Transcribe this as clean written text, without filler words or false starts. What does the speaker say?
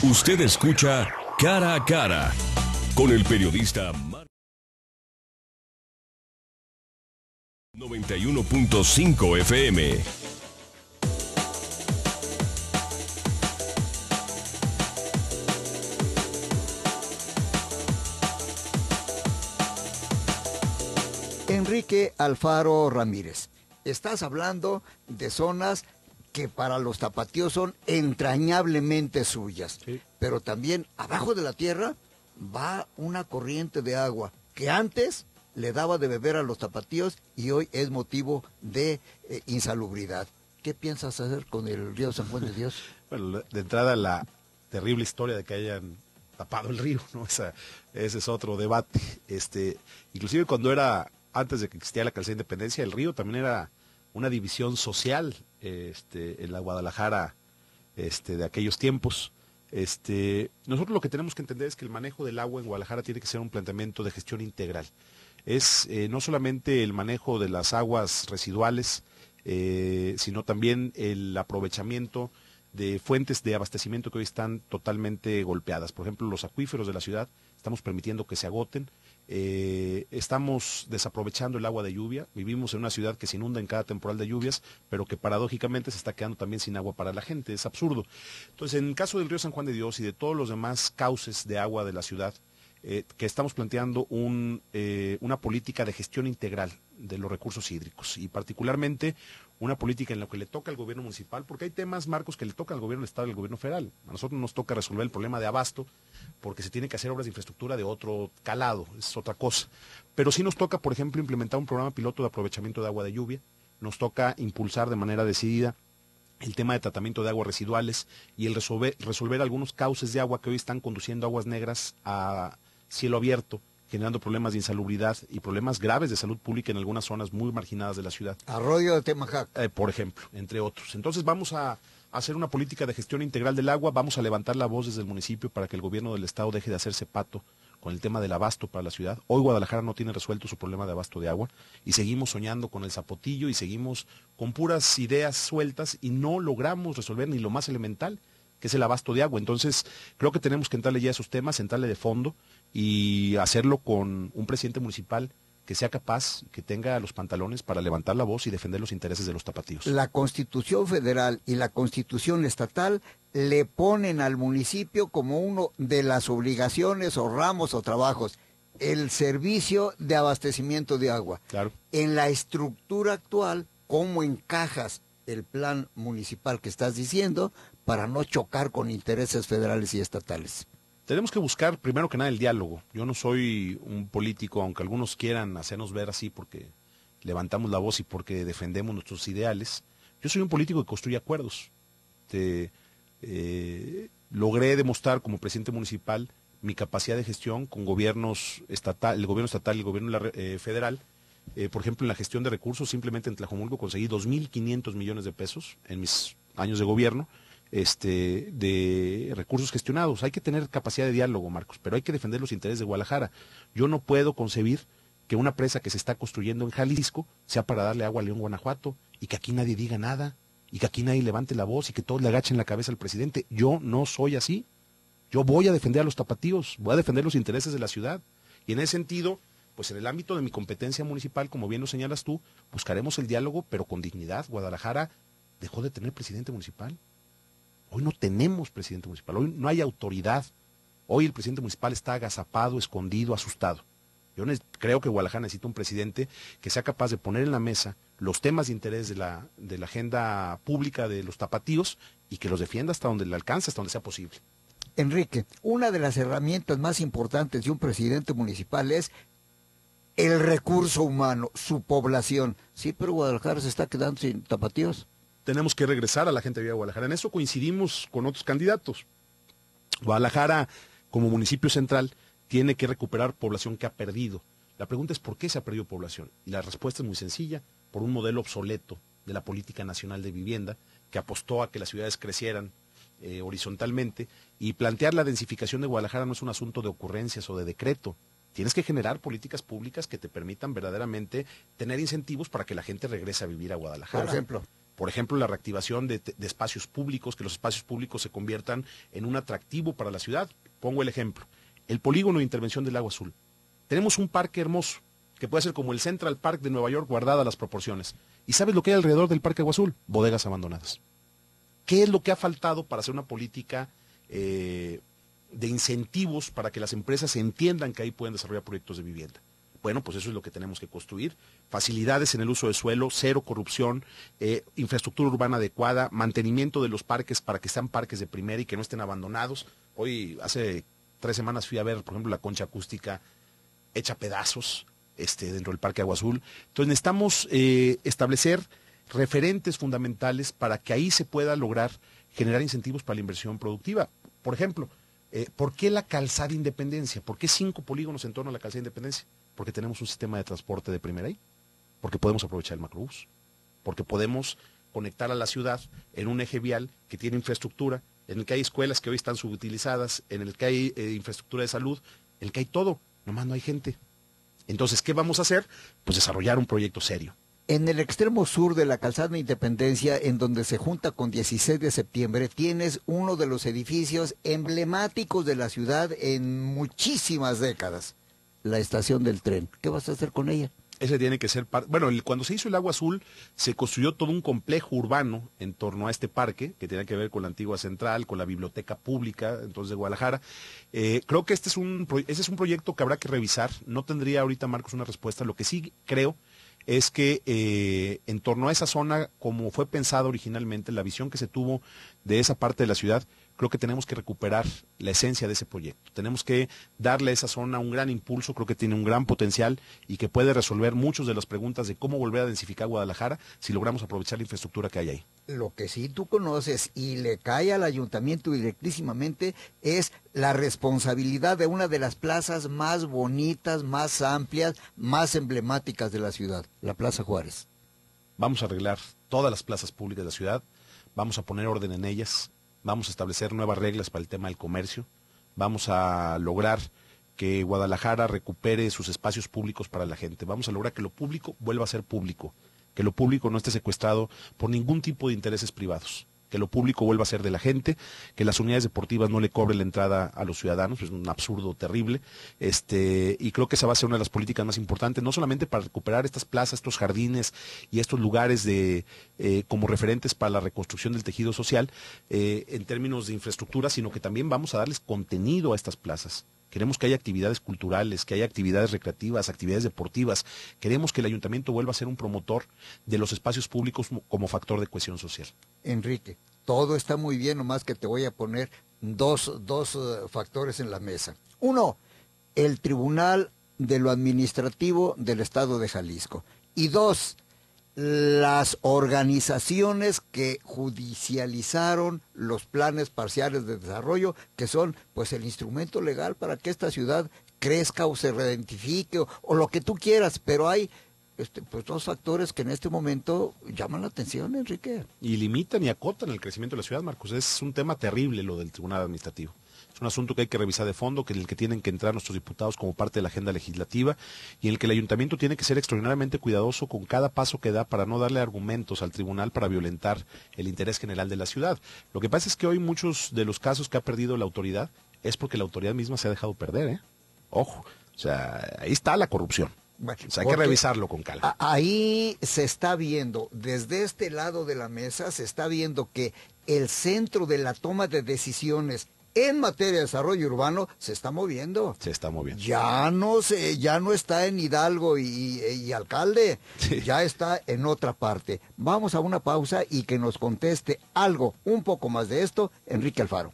Usted escucha Cara a Cara con el periodista 91.5 FM. Enrique Alfaro Ramírez, estás hablando de zonas que para los tapatíos son entrañablemente suyas, sí. Pero también abajo de la tierra va una corriente de agua que antes le daba de beber a los tapatíos y hoy es motivo de insalubridad. ¿Qué piensas hacer con el río San Juan de Dios? Bueno, de entrada la terrible historia de que hayan tapado el río, ¿no? Ese es otro debate. Inclusive cuando era, antes de que existiera la calzada de Independencia, el río también era una división social en la Guadalajara de aquellos tiempos. Nosotros lo que tenemos que entender es que el manejo del agua en Guadalajara tiene que ser un planteamiento de gestión integral. Es no solamente el manejo de las aguas residuales, sino también el aprovechamiento de fuentes de abastecimiento que hoy están totalmente golpeadas. Por ejemplo, los acuíferos de la ciudad estamos permitiendo que se agoten. Estamos desaprovechando el agua de lluvia. Vivimos en una ciudad que se inunda en cada temporal de lluvias, pero que paradójicamente se está quedando también sin agua para la gente. Es absurdo. Entonces, en el caso del río San Juan de Dios y de todos los demás cauces de agua de la ciudad, que estamos planteando una política de gestión integral de los recursos hídricos y particularmente una política en la que le toca al gobierno municipal, porque hay temas, Marcos, que le toca al gobierno del Estado y al gobierno federal. A nosotros nos toca resolver el problema de abasto, porque se tiene que hacer obras de infraestructura de otro calado, es otra cosa. Pero sí nos toca, por ejemplo, implementar un programa piloto de aprovechamiento de agua de lluvia, nos toca impulsar de manera decidida el tema de tratamiento de aguas residuales y el resolver algunos cauces de agua que hoy están conduciendo aguas negras a cielo abierto, generando problemas de insalubridad y problemas graves de salud pública en algunas zonas muy marginadas de la ciudad. Arroyo de Temajac. Por ejemplo, entre otros. Entonces vamos a hacer una política de gestión integral del agua, vamos a levantar la voz desde el municipio para que el gobierno del estado deje de hacerse pato con el tema del abasto para la ciudad. Hoy Guadalajara no tiene resuelto su problema de abasto de agua y seguimos soñando con el zapotillo y seguimos con puras ideas sueltas y no logramos resolver ni lo más elemental, que es el abasto de agua. Entonces creo que tenemos que entrarle ya a esos temas, entrarle de fondo y hacerlo con un presidente municipal que sea capaz, que tenga los pantalones para levantar la voz y defender los intereses de los tapatíos. La Constitución Federal y la Constitución Estatal le ponen al municipio como uno de las obligaciones o ramos o trabajos, el servicio de abastecimiento de agua. Claro. En la estructura actual, ¿cómo encajas el plan municipal que estás diciendo para no chocar con intereses federales y estatales? Tenemos que buscar, primero que nada, el diálogo. Yo no soy un político, aunque algunos quieran hacernos ver así porque levantamos la voz y porque defendemos nuestros ideales. Yo soy un político que construye acuerdos. Logré demostrar como presidente municipal mi capacidad de gestión con gobiernos estatal, el gobierno estatal y el gobierno federal. Por ejemplo, en la gestión de recursos, simplemente en Tlajomulco conseguí 2.500 millones de pesos en mis años de gobierno. De recursos gestionados. Hay que tener capacidad de diálogo, Marcos, pero hay que defender los intereses de Guadalajara. Yo no puedo concebir que una presa que se está construyendo en Jalisco sea para darle agua a León, Guanajuato, y que aquí nadie diga nada, y que aquí nadie levante la voz, y que todos le agachen la cabeza al presidente. Yo no soy así. Yo voy a defender a los tapatíos, voy a defender los intereses de la ciudad. Y en ese sentido, pues en el ámbito de mi competencia municipal, como bien lo señalas tú, buscaremos el diálogo, pero con dignidad. Guadalajara dejó de tener presidente municipal. Hoy no tenemos presidente municipal, hoy no hay autoridad. Hoy el presidente municipal está agazapado, escondido, asustado. Yo creo que Guadalajara necesita un presidente que sea capaz de poner en la mesa los temas de interés de la agenda pública de los tapatíos y que los defienda hasta donde le alcance, hasta donde sea posible. Enrique, una de las herramientas más importantes de un presidente municipal es el recurso humano, su población. Sí, pero Guadalajara se está quedando sin tapatíos. Tenemos que regresar a la gente de Guadalajara. En eso coincidimos con otros candidatos. Guadalajara, como municipio central, tiene que recuperar población que ha perdido. La pregunta es ¿por qué se ha perdido población? Y la respuesta es muy sencilla, por un modelo obsoleto de la política nacional de vivienda, que apostó a que las ciudades crecieran horizontalmente, y plantear la densificación de Guadalajara no es un asunto de ocurrencias o de decreto. Tienes que generar políticas públicas que te permitan verdaderamente tener incentivos para que la gente regrese a vivir a Guadalajara. Por ejemplo, Por ejemplo, la reactivación de espacios públicos, que los espacios públicos se conviertan en un atractivo para la ciudad. Pongo el ejemplo, el polígono de intervención del Agua Azul. Tenemos un parque hermoso, que puede ser como el Central Park de Nueva York, guardada las proporciones. ¿Y sabes lo que hay alrededor del Parque Agua Azul? Bodegas abandonadas. ¿Qué es lo que ha faltado para hacer una política de incentivos para que las empresas entiendan que ahí pueden desarrollar proyectos de vivienda? Bueno, pues eso es lo que tenemos que construir. Facilidades en el uso de suelo, cero corrupción, infraestructura urbana adecuada, mantenimiento de los parques para que sean parques de primera y que no estén abandonados. Hoy, hace 3 semanas fui a ver, por ejemplo, la concha acústica hecha pedazos dentro del Parque Agua Azul. Entonces necesitamos establecer referentes fundamentales para que ahí se pueda lograr generar incentivos para la inversión productiva. Por ejemplo, ¿por qué la calzada Independencia? ¿Por qué 5 polígonos en torno a la calzada Independencia? Porque tenemos un sistema de transporte de primera ahí, porque podemos aprovechar el macrobús, porque podemos conectar a la ciudad en un eje vial que tiene infraestructura, en el que hay escuelas que hoy están subutilizadas, en el que hay infraestructura de salud, en el que hay todo, nomás no hay gente. Entonces, ¿qué vamos a hacer? Pues desarrollar un proyecto serio. En el extremo sur de la calzada Independencia, en donde se junta con 16 de septiembre, tienes uno de los edificios emblemáticos de la ciudad en muchísimas décadas, la estación del tren. ¿Qué vas a hacer con ella? Ese tiene que ser parte. Bueno, cuando se hizo el Agua Azul, se construyó todo un complejo urbano en torno a este parque, que tenía que ver con la antigua central, con la biblioteca pública, entonces de Guadalajara. Creo que ese es un proyecto que habrá que revisar. No tendría ahorita, Marcos, una respuesta. Lo que sí creo es que en torno a esa zona, como fue pensado originalmente, la visión que se tuvo de esa parte de la ciudad, creo que tenemos que recuperar la esencia de ese proyecto. Tenemos que darle a esa zona un gran impulso, creo que tiene un gran potencial y que puede resolver muchas de las preguntas de cómo volver a densificar Guadalajara si logramos aprovechar la infraestructura que hay ahí. Lo que sí tú conoces y le cae al ayuntamiento directísimamente es la responsabilidad de una de las plazas más bonitas, más amplias, más emblemáticas de la ciudad, la Plaza Juárez. Vamos a arreglar todas las plazas públicas de la ciudad, vamos a poner orden en ellas, vamos a establecer nuevas reglas para el tema del comercio, vamos a lograr que Guadalajara recupere sus espacios públicos para la gente, vamos a lograr que lo público vuelva a ser público, que lo público no esté secuestrado por ningún tipo de intereses privados, que lo público vuelva a ser de la gente, que las unidades deportivas no le cobren la entrada a los ciudadanos, es un absurdo terrible, y creo que esa va a ser una de las políticas más importantes, no solamente para recuperar estas plazas, estos jardines y estos lugares como referentes para la reconstrucción del tejido social en términos de infraestructura, sino que también vamos a darles contenido a estas plazas. Queremos que haya actividades culturales, que haya actividades recreativas, actividades deportivas. Queremos que el ayuntamiento vuelva a ser un promotor de los espacios públicos como factor de cohesión social. Enrique, todo está muy bien, nomás que te voy a poner dos factores en la mesa. Uno, el Tribunal de lo Administrativo del Estado de Jalisco. Y 2, las organizaciones que judicializaron los planes parciales de desarrollo, que son pues el instrumento legal para que esta ciudad crezca o se reidentifique o lo que tú quieras, pero hay pues 2 factores que en este momento llaman la atención, Enrique. Y limitan y acotan el crecimiento de la ciudad, Marcos. Es un tema terrible lo del Tribunal Administrativo. Es un asunto que hay que revisar de fondo, en el que tienen que entrar nuestros diputados como parte de la agenda legislativa y en el que el ayuntamiento tiene que ser extraordinariamente cuidadoso con cada paso que da para no darle argumentos al tribunal para violentar el interés general de la ciudad. Lo que pasa es que hoy muchos de los casos que ha perdido la autoridad es porque la autoridad misma se ha dejado perder, ¿eh? Ojo, o sea, ahí está la corrupción. Bueno, o sea, hay que revisarlo con calma. Ahí se está viendo, desde este lado de la mesa, se está viendo que el centro de la toma de decisiones en materia de desarrollo urbano se está moviendo. Se está moviendo. Ya no está en Hidalgo y alcalde, sí. Ya está en otra parte. Vamos a una pausa y que nos conteste algo un poco más de esto, Enrique Alfaro.